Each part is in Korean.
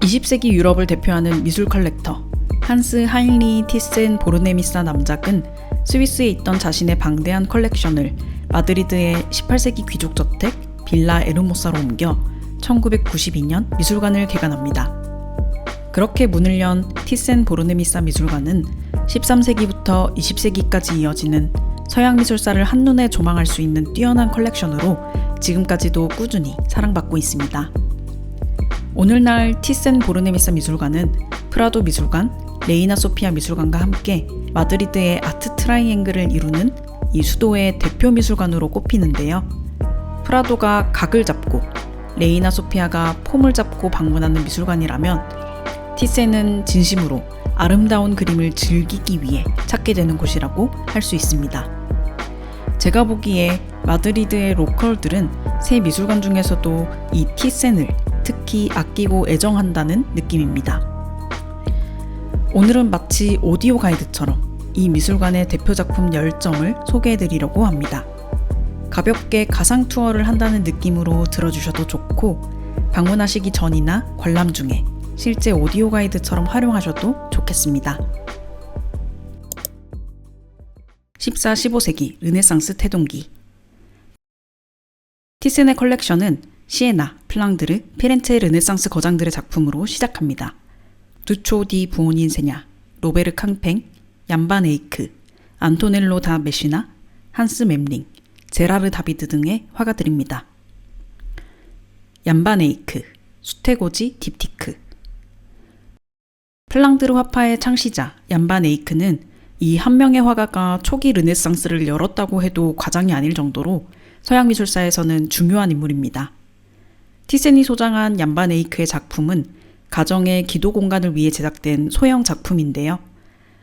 20세기 유럽을 대표하는 미술 컬렉터 한스 하인리 티센 보르네미사 남작은 스위스에 있던 자신의 방대한 컬렉션을 마드리드의 18세기 귀족 저택 빌라 에르모사로 옮겨 1992년 미술관을 개관합니다. 그렇게 문을 연 티센 보르네미사 미술관은 13세기부터 20세기까지 이어지는 서양 미술사를 한눈에 조망할 수 있는 뛰어난 컬렉션으로 지금까지도 꾸준히 사랑받고 있습니다. 오늘날 티센 보르네미사 미술관은 프라도 미술관, 레이나 소피아 미술관과 함께 마드리드의 아트 트라이앵글을 이루는 이 수도의 대표 미술관으로 꼽히는데요. 프라도가 각을 잡고 레이나 소피아가 폼을 잡고 방문하는 미술관이라면 티센은 진심으로 아름다운 그림을 즐기기 위해 찾게 되는 곳이라고 할 수 있습니다. 제가 보기에 마드리드의 로컬들은 새 미술관 중에서도 이 티센을 특히 아끼고 애정한다는 느낌입니다. 오늘은 마치 오디오 가이드처럼 이 미술관의 대표 작품 10점을 소개해드리려고 합니다. 가볍게 가상 투어를 한다는 느낌으로 들어주셔도 좋고 방문하시기 전이나 관람 중에 실제 오디오 가이드처럼 활용하셔도 좋겠습니다. 14, 15세기 르네상스 태동기 티센의 컬렉션은 시에나, 플랑드르, 피렌체 르네상스 거장들의 작품으로 시작합니다. 두초 디 부오닌세냐, 로베르 캉팽, 얀반 에이크, 안토넬로 다 메시나, 한스 mem링, 제라르 다비드 등의 화가들입니다. 얀반 에이크, 수테고지 딥티크 플랑드르 화파의 창시자 얀반 에이크는 이 한 명의 화가가 초기 르네상스를 열었다고 해도 과장이 아닐 정도로 서양 미술사에서는 중요한 인물입니다. 티센이 소장한 얀반 에이크의 작품은 가정의 기도 공간을 위해 제작된 소형 작품인데요.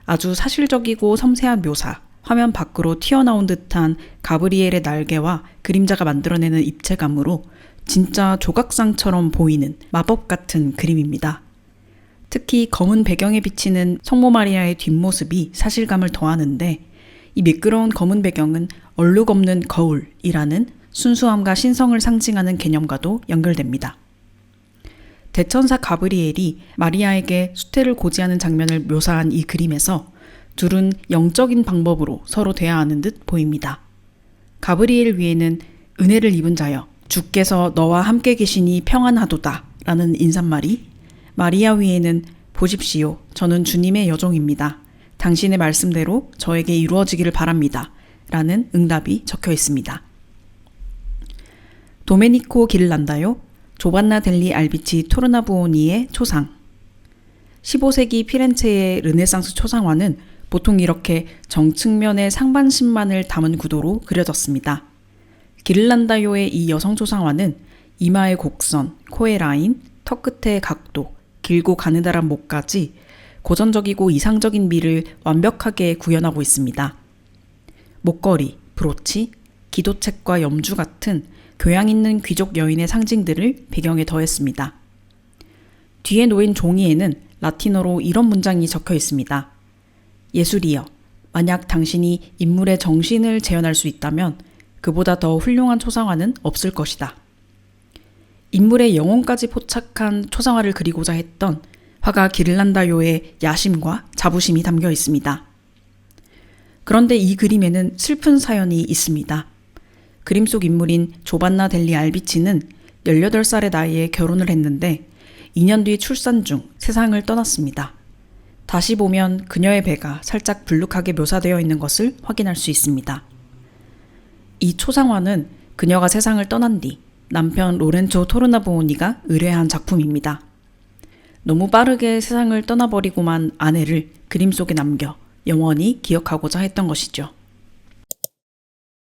아주 사실적이고 섬세한 묘사, 화면 밖으로 튀어나온 듯한 가브리엘의 날개와 그림자가 만들어내는 입체감으로 진짜 조각상처럼 보이는 마법 같은 그림입니다. 특히 검은 배경에 비치는 성모 마리아의 뒷모습이 사실감을 더하는데 이 미끄러운 검은 배경은 얼룩 없는 거울이라는 순수함과 신성을 상징하는 개념과도 연결됩니다. 대천사 가브리엘이 마리아에게 수태를 고지하는 장면을 묘사한 이 그림에서 둘은 영적인 방법으로 서로 대화하는 듯 보입니다. 가브리엘 위에는 은혜를 입은 자여 주께서 너와 함께 계시니 평안하도다 라는 인사말이, 마리아 위에는 보십시오 저는 주님의 여종입니다. 당신의 말씀대로 저에게 이루어지기를 바랍니다 라는 응답이 적혀 있습니다. 도메니코 기를란다요, 조반나 델리 알비치 토르나부오니의 초상 15세기 피렌체의 르네상스 초상화는 보통 이렇게 정측면의 상반신만을 담은 구도로 그려졌습니다. 기를란다요의 이 여성 초상화는 이마의 곡선, 코의 라인, 턱 끝의 각도, 길고 가느다란 목까지 고전적이고 이상적인 미를 완벽하게 구현하고 있습니다. 목걸이, 브로치, 기도책과 염주 같은 교양 있는 귀족 여인의 상징들을 배경에 더했습니다. 뒤에 놓인 종이에는 라틴어로 이런 문장이 적혀 있습니다. 예술이여, 만약 당신이 인물의 정신을 재현할 수 있다면 그보다 더 훌륭한 초상화는 없을 것이다. 인물의 영혼까지 포착한 초상화를 그리고자 했던 화가 기를란다요의 야심과 자부심이 담겨 있습니다. 그런데 이 그림에는 슬픈 사연이 있습니다. 그림 속 인물인 조반나 델리 알비치는 18살의 나이에 결혼을 했는데 2년 뒤 출산 중 세상을 떠났습니다. 다시 보면 그녀의 배가 살짝 불룩하게 묘사되어 있는 것을 확인할 수 있습니다. 이 초상화는 그녀가 세상을 떠난 뒤 남편 로렌조 토르나부오니가 의뢰한 작품입니다. 너무 빠르게 세상을 떠나버리고만 아내를 그림 속에 남겨 영원히 기억하고자 했던 것이죠.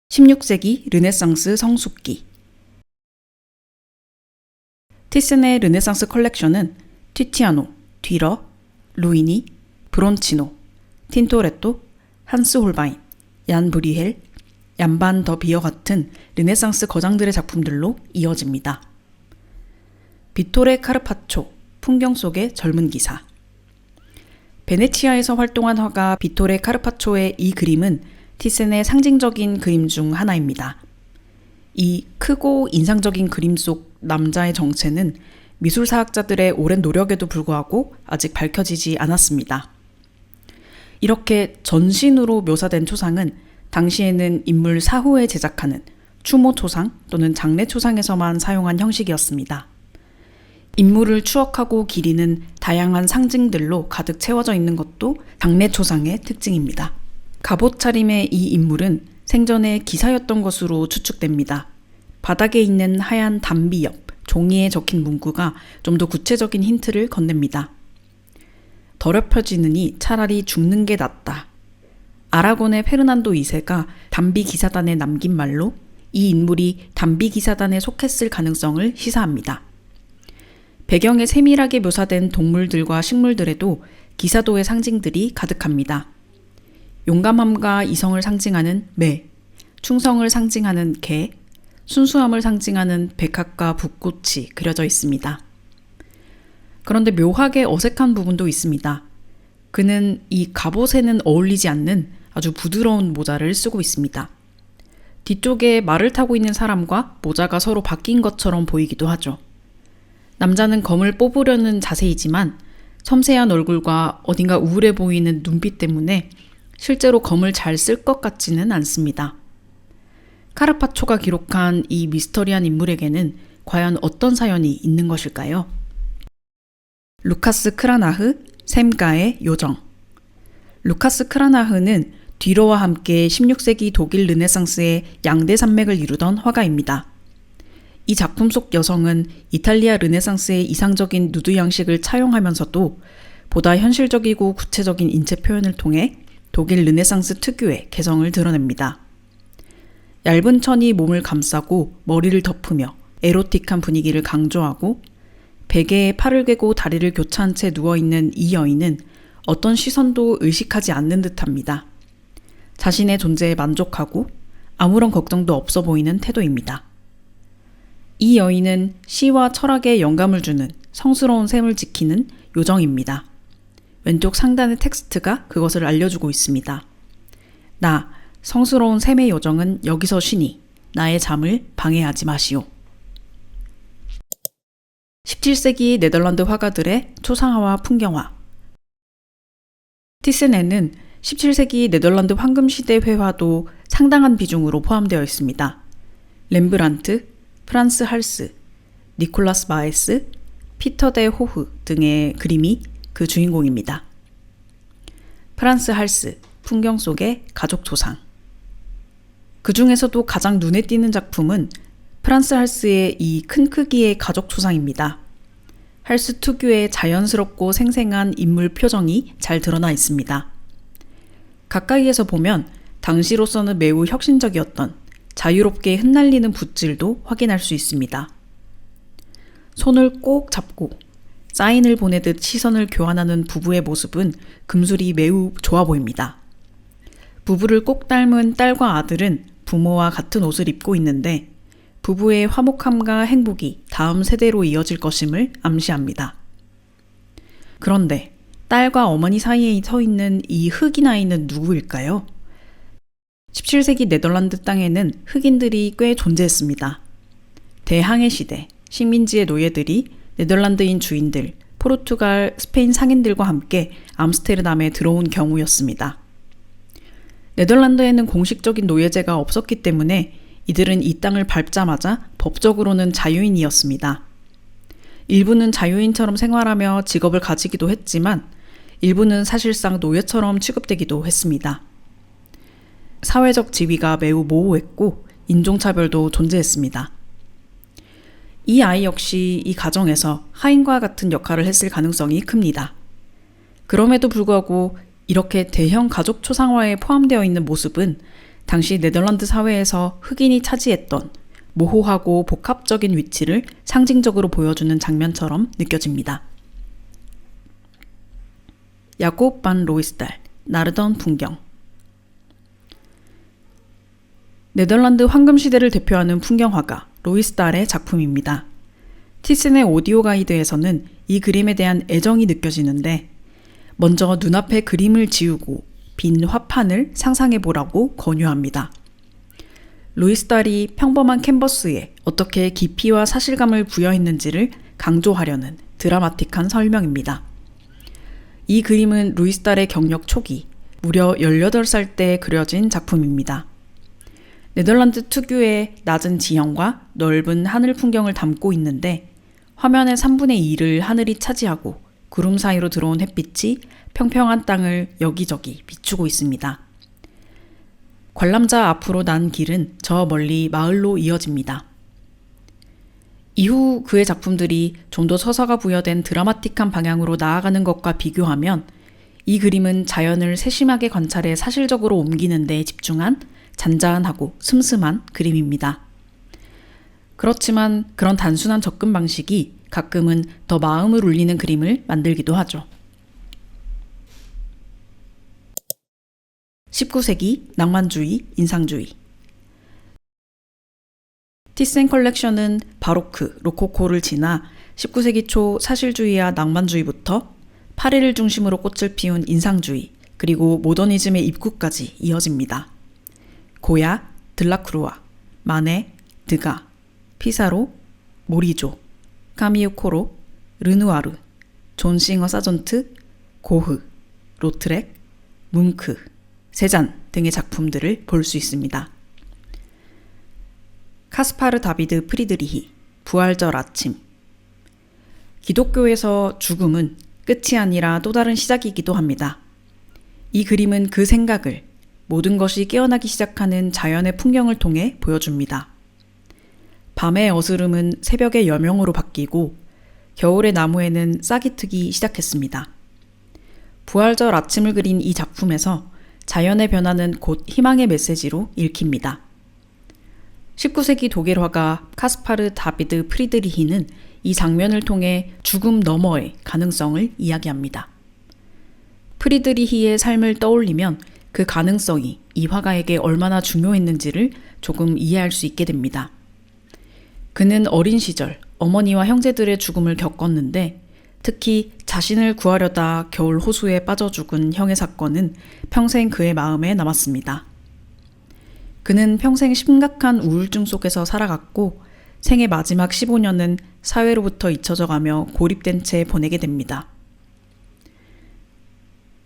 16세기 르네상스 성숙기 티센의 르네상스 컬렉션은 티티아노, 뒤러, 루이니, 브론치노, 틴토레토, 한스 홀바인, 얀 브리헬, 얀반 더 비어 같은 르네상스 거장들의 작품들로 이어집니다. 비토레 카르파초, 풍경 속의 젊은 기사 베네치아에서 활동한 화가 비토레 카르파초의 이 그림은 티센의 상징적인 그림 중 하나입니다. 이 크고 인상적인 그림 속 남자의 정체는 미술사학자들의 오랜 노력에도 불구하고 아직 밝혀지지 않았습니다. 이렇게 전신으로 묘사된 초상은 당시에는 인물 사후에 제작하는 추모 초상 또는 장례 초상에서만 사용한 형식이었습니다. 인물을 추억하고 기리는 다양한 상징들로 가득 채워져 있는 것도 장례 초상의 특징입니다. 갑옷 차림의 이 인물은 생전에 기사였던 것으로 추측됩니다. 바닥에 있는 하얀 담비 옆 종이에 적힌 문구가 좀 더 구체적인 힌트를 건넵니다. 더럽혀지느니 차라리 죽는 게 낫다. 아라곤의 페르난도 2세가 담비 기사단에 남긴 말로 이 인물이 담비 기사단에 속했을 가능성을 시사합니다. 배경에 세밀하게 묘사된 동물들과 식물들에도 기사도의 상징들이 가득합니다. 용감함과 이성을 상징하는 매, 충성을 상징하는 개, 순수함을 상징하는 백합과 붓꽃이 그려져 있습니다. 그런데 묘하게 어색한 부분도 있습니다. 그는 이 갑옷에는 어울리지 않는 아주 부드러운 모자를 쓰고 있습니다. 뒤쪽에 말을 타고 있는 사람과 모자가 서로 바뀐 것처럼 보이기도 하죠. 남자는 검을 뽑으려는 자세이지만 섬세한 얼굴과 어딘가 우울해 보이는 눈빛 때문에 실제로 검을 잘 쓸 것 같지는 않습니다. 카르파초가 기록한 이 미스터리한 인물에게는 과연 어떤 사연이 있는 것일까요? 루카스 크라나흐, 샘가의 요정. 루카스 크라나흐는 뒤로와 함께 16세기 독일 르네상스의 양대 산맥을 이루던 화가입니다. 이 작품 속 여성은 이탈리아 르네상스의 이상적인 누드 양식을 차용하면서도 보다 현실적이고 구체적인 인체 표현을 통해 독일 르네상스 특유의 개성을 드러냅니다. 얇은 천이 몸을 감싸고 머리를 덮으며 에로틱한 분위기를 강조하고 베개에 팔을 괴고 다리를 교차한 채 누워있는 이 여인은 어떤 시선도 의식하지 않는 듯합니다. 자신의 존재에 만족하고 아무런 걱정도 없어 보이는 태도입니다. 이 여인은 시와 철학에 영감을 주는 성스러운 셈을 지키는 요정입니다. 왼쪽 상단의 텍스트가 그것을 알려주고 있습니다. 나, 성스러운 셈의 요정은 여기서 쉬니 나의 잠을 방해하지 마시오. 17세기 네덜란드 화가들의 초상화와 풍경화. 티세네는 17세기 네덜란드 황금시대 회화도 상당한 비중으로 포함되어 있습니다. 렘브란트, 프란스 할스, 니콜라스 마에스, 피터 데 호흐 등의 그림이 그 주인공입니다. 프란스 할스, 풍경 속의 가족 초상. 그 중에서도 가장 눈에 띄는 작품은 프란스 할스의 이 큰 크기의 가족 초상입니다. 할스 특유의 자연스럽고 생생한 인물 표정이 잘 드러나 있습니다. 가까이에서 보면 당시로서는 매우 혁신적이었던 자유롭게 흩날리는 붓질도 확인할 수 있습니다. 손을 꼭 잡고 사인을 보내듯 시선을 교환하는 부부의 모습은 금술이 매우 좋아 보입니다. 부부를 꼭 닮은 딸과 아들은 부모와 같은 옷을 입고 있는데 부부의 화목함과 행복이 다음 세대로 이어질 것임을 암시합니다. 그런데 딸과 어머니 사이에 서 있는 이 흑인 아이는 누구일까요? 17세기 네덜란드 땅에는 흑인들이 꽤 존재했습니다. 대항해 시대, 식민지의 노예들이 네덜란드인 주인들, 포르투갈, 스페인 상인들과 함께 암스테르담에 들어온 경우였습니다. 네덜란드에는 공식적인 노예제가 없었기 때문에 이들은 이 땅을 밟자마자 법적으로는 자유인이었습니다. 일부는 자유인처럼 생활하며 직업을 가지기도 했지만 일부는 사실상 노예처럼 취급되기도 했습니다. 사회적 지위가 매우 모호했고 인종차별도 존재했습니다. 이 아이 역시 이 가정에서 하인과 같은 역할을 했을 가능성이 큽니다. 그럼에도 불구하고 이렇게 대형 가족 초상화에 포함되어 있는 모습은 당시 네덜란드 사회에서 흑인이 차지했던 모호하고 복합적인 위치를 상징적으로 보여주는 장면처럼 느껴집니다. 야곱 반 로이스달, 나르던 풍경. 네덜란드 황금시대를 대표하는 풍경화가 로이스달의 작품입니다. 티슨의 오디오 가이드에서는 이 그림에 대한 애정이 느껴지는데 먼저 눈앞에 그림을 지우고 빈 화판을 상상해보라고 권유합니다. 루이스달이 평범한 캔버스에 어떻게 깊이와 사실감을 부여했는지를 강조하려는 드라마틱한 설명입니다. 이 그림은 루이스달의 경력 초기, 무려 18살 때 그려진 작품입니다. 네덜란드 특유의 낮은 지형과 넓은 하늘 풍경을 담고 있는데 화면의 3분의 2를 하늘이 차지하고 구름 사이로 들어온 햇빛이 평평한 땅을 여기저기 비추고 있습니다. 관람자 앞으로 난 길은 저 멀리 마을로 이어집니다. 이후 그의 작품들이 좀 더 서사가 부여된 드라마틱한 방향으로 나아가는 것과 비교하면 이 그림은 자연을 세심하게 관찰해 사실적으로 옮기는 데 집중한 잔잔하고 슴슴한 그림입니다. 그렇지만 그런 단순한 접근 방식이 가끔은 더 마음을 울리는 그림을 만들기도 하죠. 19세기 낭만주의, 인상주의. 티센 컬렉션은 바로크, 로코코를 지나 19세기 초 사실주의와 낭만주의부터 파리를 중심으로 꽃을 피운 인상주의, 그리고 모더니즘의 입구까지 이어집니다. 고야, 들라크루아, 마네, 드가, 피사로, 모리조, 카미유 코로, 르누아르, 존 싱어 사전트, 고흐, 로트렉, 뭉크, 세잔 등의 작품들을 볼 수 있습니다. 카스파르 다비드 프리드리히, 부활절 아침. 기독교에서 죽음은 끝이 아니라 또 다른 시작이기도 합니다. 이 그림은 그 생각을 모든 것이 깨어나기 시작하는 자연의 풍경을 통해 보여줍니다. 밤의 어스름은 새벽의 여명으로 바뀌고 겨울의 나무에는 싹이 트기 시작했습니다. 부활절 아침을 그린 이 작품에서 자연의 변화는 곧 희망의 메시지로 읽힙니다. 19세기 독일 화가 카스파르 다비드 프리드리히는 이 장면을 통해 죽음 너머의 가능성을 이야기합니다. 프리드리히의 삶을 떠올리면 그 가능성이 이 화가에게 얼마나 중요했는지를 조금 이해할 수 있게 됩니다. 그는 어린 시절 어머니와 형제들의 죽음을 겪었는데 특히 자신을 구하려다 겨울 호수에 빠져 죽은 형의 사건은 평생 그의 마음에 남았습니다. 그는 평생 심각한 우울증 속에서 살아갔고 생의 마지막 15년은 사회로부터 잊혀져가며 고립된 채 보내게 됩니다.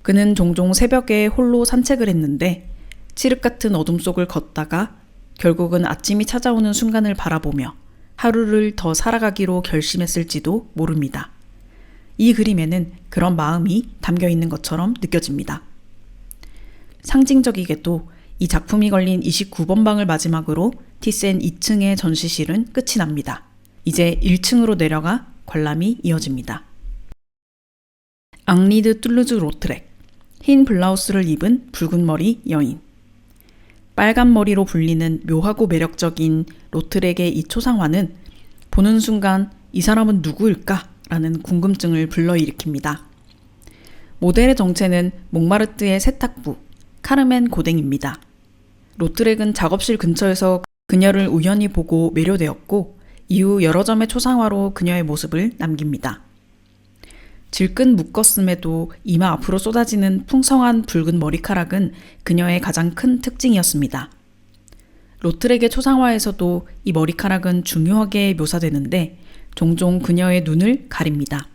그는 종종 새벽에 홀로 산책을 했는데 칠흑 같은 어둠 속을 걷다가 결국은 아침이 찾아오는 순간을 바라보며 하루를 더 살아가기로 결심했을지도 모릅니다. 이 그림에는 그런 마음이 담겨 있는 것처럼 느껴집니다. 상징적이게도 이 작품이 걸린 29번 방을 마지막으로 티센 2층의 전시실은 끝이 납니다. 이제 1층으로 내려가 관람이 이어집니다. 앙리드 툴루즈 로트렉, 흰 블라우스를 입은 붉은 머리 여인. 빨간 머리로 불리는 묘하고 매력적인 로트렉의 이 초상화는 보는 순간 이 사람은 누구일까? 라는 궁금증을 불러일으킵니다. 모델의 정체는 몽마르트의 세탁부, 카르멘 고댕입니다. 로트렉은 작업실 근처에서 그녀를 우연히 보고 매료되었고 이후 여러 점의 초상화로 그녀의 모습을 남깁니다. 질끈 묶었음에도 이마 앞으로 쏟아지는 풍성한 붉은 머리카락은 그녀의 가장 큰 특징이었습니다. 로트렉의 초상화에서도 이 머리카락은 중요하게 묘사되는데 종종 그녀의 눈을 가립니다.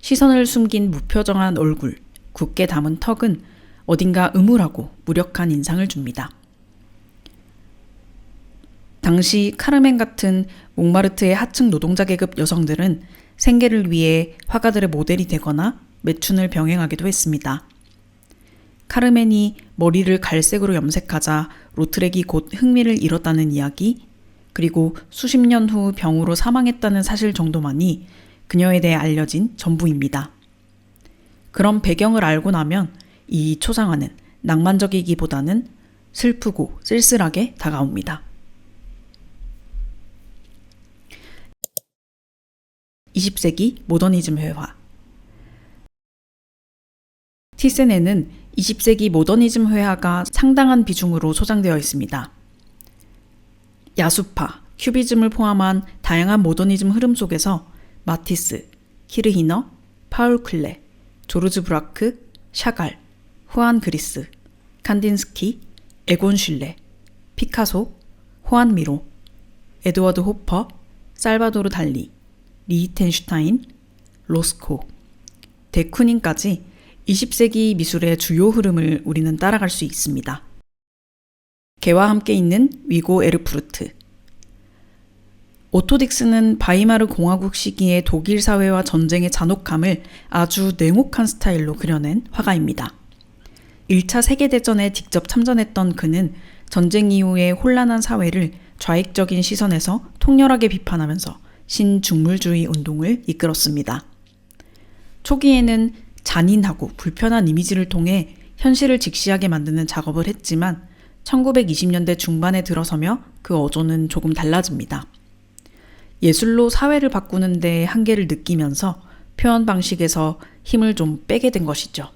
시선을 숨긴 무표정한 얼굴, 굳게 담은 턱은 어딘가 음울하고 무력한 인상을 줍니다. 당시 카르멘 같은 몽마르트의 하층 노동자 계급 여성들은 생계를 위해 화가들의 모델이 되거나 매춘을 병행하기도 했습니다. 카르멘이 머리를 갈색으로 염색하자 로트렉이 곧 흥미를 잃었다는 이야기, 그리고 수십 년 후 병으로 사망했다는 사실 정도만이 그녀에 대해 알려진 전부입니다. 그런 배경을 알고 나면 이 초상화는 낭만적이기보다는 슬프고 쓸쓸하게 다가옵니다. 20세기 모더니즘 회화. 티센에는 20세기 모더니즘 회화가 상당한 비중으로 소장되어 있습니다. 야수파, 큐비즘을 포함한 다양한 모더니즘 흐름 속에서 마티스, 키르히너, 파울 클레, 조르즈 브라크, 샤갈, 후안 그리스, 칸딘스키, 에곤 슐레, 피카소, 호안 미로, 에드워드 호퍼, 살바도르 달리, 리히텐슈타인, 로스코, 데쿠닌까지 20세기 미술의 주요 흐름을 우리는 따라갈 수 있습니다. 개와 함께 있는 위고 에르푸르트. 오토 딕스는 바이마르 공화국 시기의 독일 사회와 전쟁의 잔혹함을 아주 냉혹한 스타일로 그려낸 화가입니다. 1차 세계대전에 직접 참전했던 그는 전쟁 이후의 혼란한 사회를 좌익적인 시선에서 통렬하게 비판하면서 신중물주의 운동을 이끌었습니다. 초기에는 잔인하고 불편한 이미지를 통해 현실을 직시하게 만드는 작업을 했지만 1920년대 중반에 들어서며 그 어조는 조금 달라집니다. 예술로 사회를 바꾸는 데 한계를 느끼면서 표현 방식에서 힘을 좀 빼게 된 것이죠.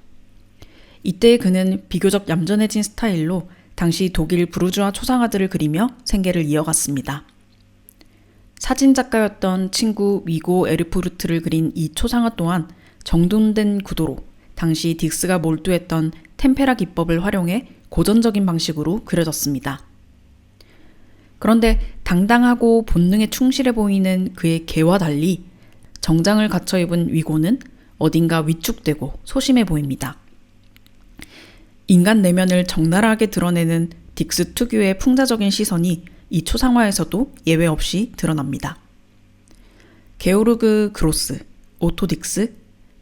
이때 그는 비교적 얌전해진 스타일로 당시 독일 부르주아 초상화들을 그리며 생계를 이어갔습니다. 사진작가였던 친구 위고 에르푸르트를 그린 이 초상화 또한 정돈된 구도로 당시 딕스가 몰두했던 템페라 기법을 활용해 고전적인 방식으로 그려졌습니다. 그런데 당당하고 본능에 충실해 보이는 그의 개와 달리 정장을 갖춰 입은 위고는 어딘가 위축되고 소심해 보입니다. 인간 내면을 적나라하게 드러내는 딕스 특유의 풍자적인 시선이 이 초상화에서도 예외 없이 드러납니다. 게오르그 그로스, 오토 딕스,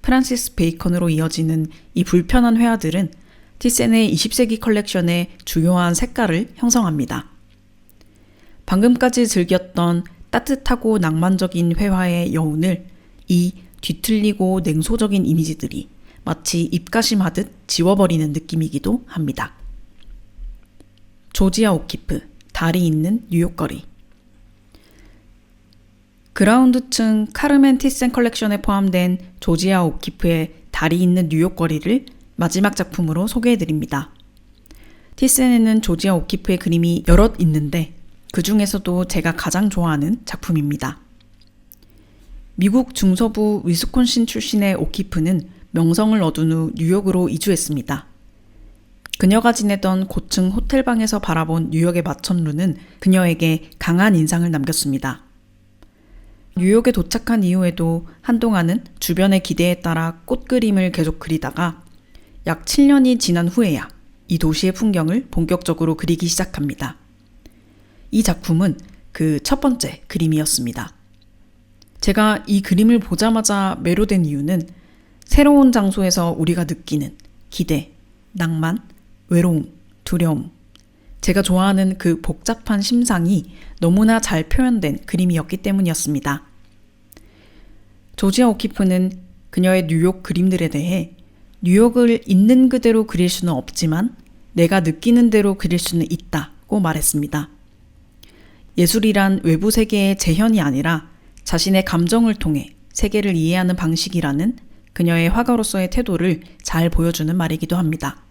프란시스 베이컨으로 이어지는 이 불편한 회화들은 티센의 20세기 컬렉션의 주요한 색깔을 형성합니다. 방금까지 즐겼던 따뜻하고 낭만적인 회화의 여운을 이 뒤틀리고 냉소적인 이미지들이 마치 입가심하듯 지워버리는 느낌이기도 합니다. 조지아 오키프, 달이 있는 뉴욕거리. 그라운드층 카르멘 티센 컬렉션에 포함된 조지아 오키프의 달이 있는 뉴욕거리를 마지막 작품으로 소개해드립니다. 티센에는 조지아 오키프의 그림이 여럿 있는데 그 중에서도 제가 가장 좋아하는 작품입니다. 미국 중서부 위스콘신 출신의 오키프는 명성을 얻은 후 뉴욕으로 이주했습니다. 그녀가 지내던 고층 호텔방에서 바라본 뉴욕의 마천루는 그녀에게 강한 인상을 남겼습니다. 뉴욕에 도착한 이후에도 한동안은 주변의 기대에 따라 꽃그림을 계속 그리다가 약 7년이 지난 후에야 이 도시의 풍경을 본격적으로 그리기 시작합니다. 이 작품은 그 첫 번째 그림이었습니다. 제가 이 그림을 보자마자 매료된 이유는 새로운 장소에서 우리가 느끼는 기대, 낭만, 외로움, 두려움, 제가 좋아하는 그 복잡한 심상이 너무나 잘 표현된 그림이었기 때문이었습니다. 조지아 오키프는 그녀의 뉴욕 그림들에 대해 뉴욕을 있는 그대로 그릴 수는 없지만 내가 느끼는 대로 그릴 수는 있다고 말했습니다. 예술이란 외부 세계의 재현이 아니라 자신의 감정을 통해 세계를 이해하는 방식이라는 그녀의 화가로서의 태도를 잘 보여주는 말이기도 합니다.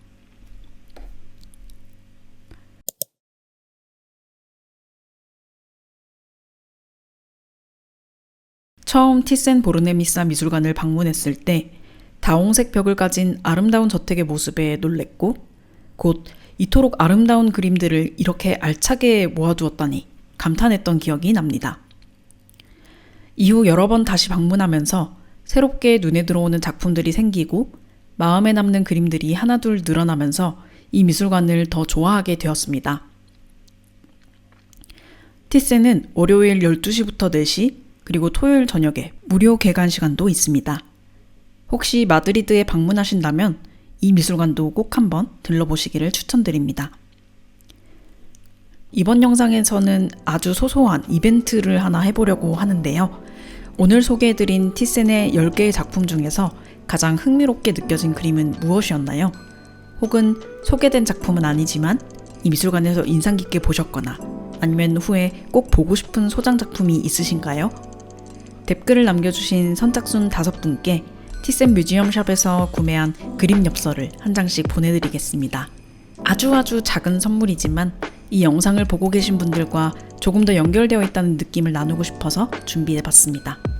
처음 티센 보르네미사 미술관을 방문했을 때 다홍색 벽을 가진 아름다운 저택의 모습에 놀랬고 곧 이토록 아름다운 그림들을 이렇게 알차게 모아두었다니 감탄했던 기억이 납니다. 이후 여러 번 다시 방문하면서 새롭게 눈에 들어오는 작품들이 생기고 마음에 남는 그림들이 하나둘 늘어나면서 이 미술관을 더 좋아하게 되었습니다. 티센은 월요일 12시부터 4시 그리고 토요일 저녁에 무료 개관 시간도 있습니다. 혹시 마드리드에 방문하신다면 이 미술관도 꼭 한번 들러보시기를 추천드립니다. 이번 영상에서는 아주 소소한 이벤트를 하나 해보려고 하는데요. 오늘 소개해드린 티센의 10개의 작품 중에서 가장 흥미롭게 느껴진 그림은 무엇이었나요? 혹은 소개된 작품은 아니지만 이 미술관에서 인상 깊게 보셨거나 아니면 후에 꼭 보고 싶은 소장 작품이 있으신가요? 댓글을 남겨주신 선착순 5분께 티센 뮤지엄샵에서 구매한 그림 엽서를 한 장씩 보내드리겠습니다. 아주 작은 선물이지만 이 영상을 보고 계신 분들과 조금 더 연결되어 있다는 느낌을 나누고 싶어서 준비해봤습니다.